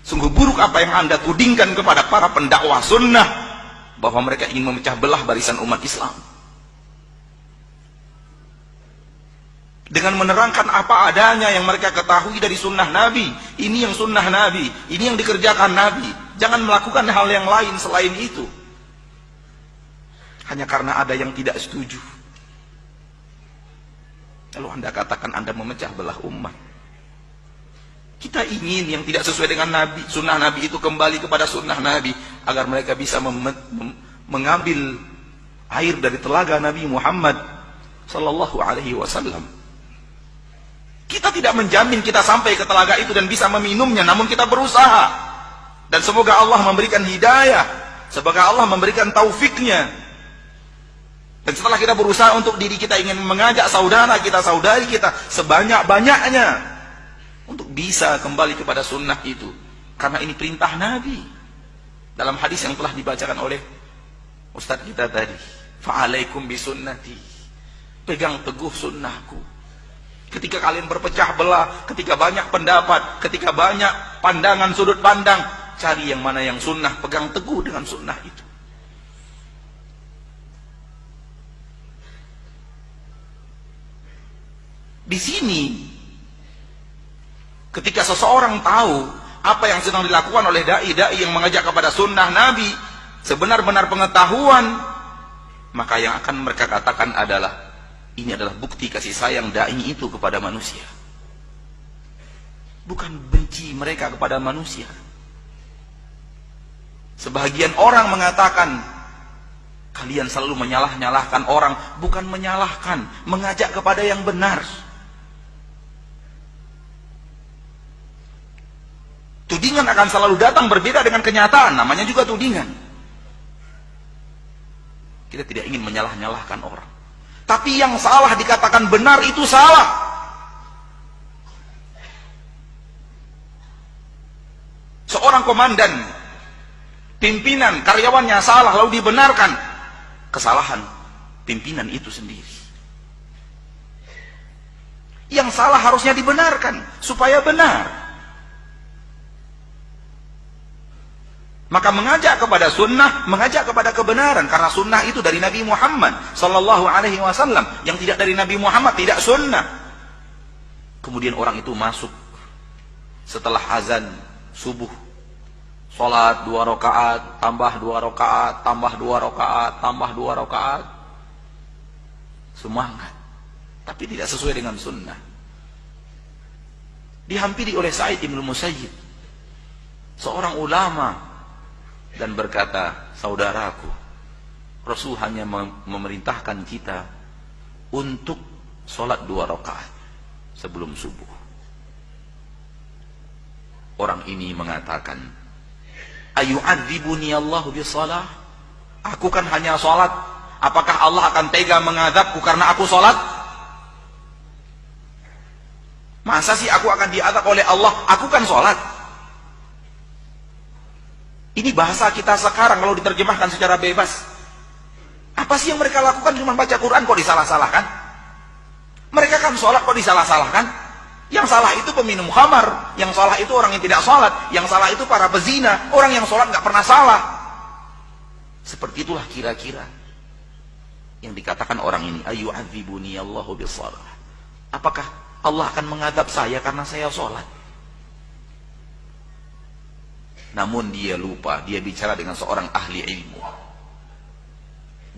Sungguh buruk apa yang Anda tudingkan kepada para pendakwah sunnah, bahwa mereka ingin memecah belah barisan umat Islam. Dengan menerangkan apa adanya yang mereka ketahui dari sunnah Nabi. Ini yang sunnah Nabi, ini yang dikerjakan Nabi. Jangan melakukan hal yang lain selain itu. Hanya karena ada yang tidak setuju, lalu Anda katakan Anda memecah belah umat. Kita ingin yang tidak sesuai dengan Nabi, sunnah Nabi itu kembali kepada sunnah Nabi, agar mereka bisa mengambil air dari telaga Nabi Muhammad sallallahu alaihi wasallam. Kita tidak menjamin kita sampai ke telaga itu dan bisa meminumnya, namun kita berusaha. Dan semoga Allah memberikan hidayah, semoga Allah memberikan taufiknya. Dan setelah kita berusaha untuk diri kita, ingin mengajak saudara kita, saudari kita sebanyak-banyaknya untuk bisa kembali kepada sunnah itu, karena ini perintah Nabi dalam hadis yang telah dibacakan oleh Ustadz kita tadi. Fa'alaikum bisunnati, pegang teguh sunnahku. Ketika kalian berpecah belah, ketika banyak pendapat, ketika banyak pandangan sudut pandang, cari yang mana yang sunnah, pegang teguh dengan sunnah itu. Di sini, ketika seseorang tahu apa yang sedang dilakukan oleh dai-dai yang mengajak kepada sunnah Nabi, sebenar-benar pengetahuan, maka yang akan mereka katakan adalah, ini adalah bukti kasih sayang dai itu kepada manusia. Bukan benci mereka kepada manusia. Sebahagian orang mengatakan, kalian selalu menyalah-nyalahkan orang. Bukan menyalahkan, mengajak kepada yang benar. Tudingan akan selalu datang berbeda dengan kenyataan, namanya juga tudingan. Kita tidak ingin menyalah-nyalahkan orang, tapi yang salah dikatakan benar itu salah. Seorang komandan, pimpinan, karyawannya salah lalu dibenarkan, kesalahan pimpinan itu sendiri. Yang salah harusnya dibenarkan supaya benar. Maka mengajak kepada sunnah, mengajak kepada kebenaran, karena sunnah itu dari Nabi Muhammad sallallahu alaihi wasallam. Yang tidak dari Nabi Muhammad tidak sunnah. Kemudian orang itu masuk setelah azan subuh, sholat 2 rakaat, tambah 2 rakaat, tambah 2 rakaat, tambah 2 rakaat. Semangat, tapi tidak sesuai dengan sunnah. Dihampiri oleh Sa'id ibn Musayyib, seorang ulama, dan berkata, saudaraku, Rasul hanya memerintahkan kita untuk sholat 2 rakaat sebelum subuh. Orang ini mengatakan, ayu'adzibuni Allahu bisalah? Aku kan hanya sholat, apakah Allah akan tega mengadabku karena aku sholat? Masa sih aku akan diadab oleh Allah? Aku kan sholat. Ini bahasa kita sekarang kalau diterjemahkan secara bebas. Apa sih yang mereka lakukan? Cuma baca Quran kok disalah-salahkan? Mereka kan sholat kok disalah-salahkan? Yang salah itu peminum khamar, yang salah itu orang yang tidak sholat, yang salah itu para pezina, orang yang sholat nggak pernah salah. Seperti itulah kira-kira yang dikatakan orang ini. Ayu'adzibuni Allahu bisalah. Apakah Allah akan mengadab saya karena saya sholat? Namun dia lupa, dia bicara dengan seorang ahli ilmu.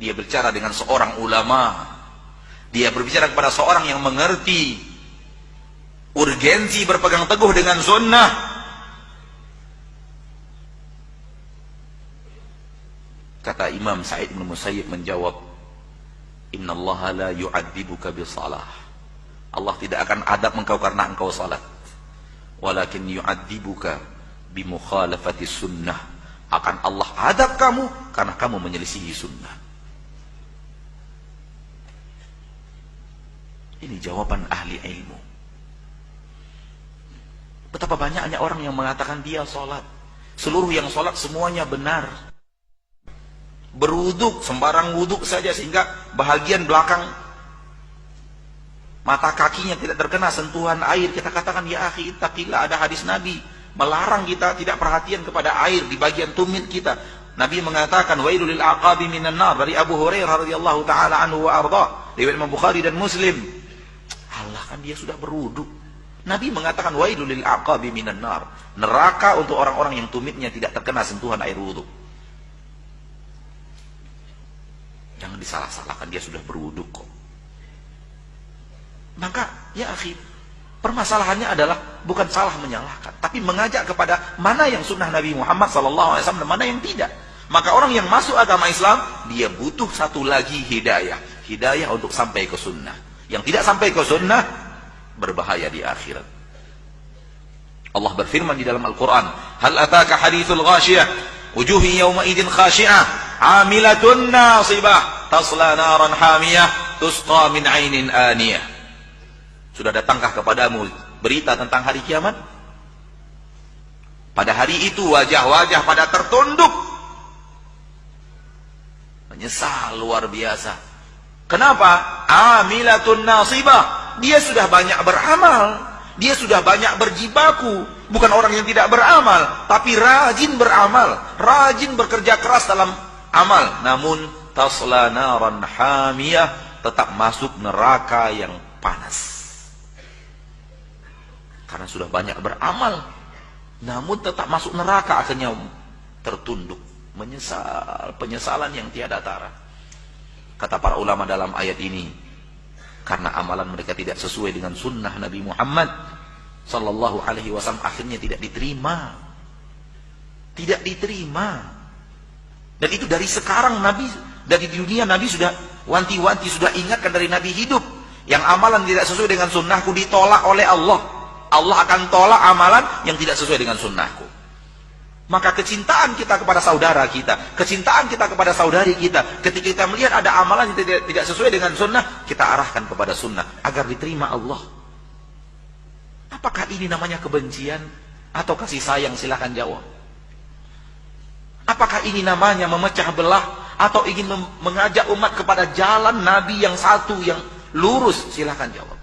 Dia berbicara dengan seorang ulama. Dia berbicara kepada seorang yang mengerti urgensi berpegang teguh dengan sunnah. Kata Imam Sa'id bin Musayyib menjawab, innallaha la yu'adzibuka bisalah. Allah tidak akan adab engkau karena engkau salat. Walakin yu'adzibuka bimukhalafati sunnah. Akan Allah adab kamu karena kamu menyelisihi sunnah. Ini jawaban ahli ilmu. Betapa banyaknya orang yang mengatakan dia sholat, seluruh yang sholat semuanya benar, berwuduk sembarang wuduk saja, sehingga bahagian belakang mata kakinya tidak terkena sentuhan air. Kita katakan, ya akhi ittaqillah, ada hadis Nabi melarang kita tidak perhatian kepada air di bagian tumit kita. Nabi mengatakan wailul lil aqabi minan nar, dari Abu Hurairah radhiyallahu taala anhu wa arda, riwayat Imam Bukhari dan Muslim. Allah, kan dia sudah berwudu. Nabi mengatakan wailul lil aqabi minan nar, neraka untuk orang-orang yang tumitnya tidak terkena sentuhan air wudu. Jangan disalah-salahkan, dia sudah berwudu kok. Maka ya akhi, permasalahannya adalah bukan salah menyalahkan, tapi mengajak kepada mana yang sunnah Nabi Muhammad SAW dan mana yang tidak. Maka orang yang masuk agama Islam, dia butuh satu lagi hidayah. Hidayah untuk sampai ke sunnah. Yang tidak sampai ke sunnah, berbahaya di akhirat. Allah berfirman di dalam Al-Quran, hal ataka hadithul ghashiyah, wujuhi yawma idin khashi'ah, amilatun nasibah, tasla naran hamiyah, tusqa min ainin aniyah. Sudah datangkah kepadamu berita tentang hari kiamat? Pada hari itu wajah-wajah pada tertunduk, menyesal luar biasa. Kenapa? Amilatun nasibah. Dia sudah banyak beramal, dia sudah banyak berjibaku. Bukan orang yang tidak beramal, tapi rajin beramal, rajin bekerja keras dalam amal. Namun tasla naran hamiyah, tetap masuk neraka yang panas. Karena sudah banyak beramal, namun tetap masuk neraka, akhirnya tertunduk, menyesal, penyesalan yang tiada tara. Kata para ulama dalam ayat ini, karena amalan mereka tidak sesuai dengan sunnah Nabi Muhammad Sallallahu Alaihi Wasallam, akhirnya tidak diterima, tidak diterima. Dan itu dari sekarang Nabi, dari dunia Nabi sudah wanti-wanti, sudah ingatkan dari Nabi hidup, yang amalan tidak sesuai dengan sunnahku ditolak oleh Allah. Allah akan tolak amalan yang tidak sesuai dengan sunnahku. Maka kecintaan kita kepada saudara kita, kecintaan kita kepada saudari kita, ketika kita melihat ada amalan yang tidak sesuai dengan sunnah, kita arahkan kepada sunnah agar diterima Allah. Apakah ini namanya kebencian atau kasih sayang? Silahkan jawab. Apakah ini namanya memecah belah atau ingin mengajak umat kepada jalan Nabi yang satu, yang lurus? Silahkan jawab.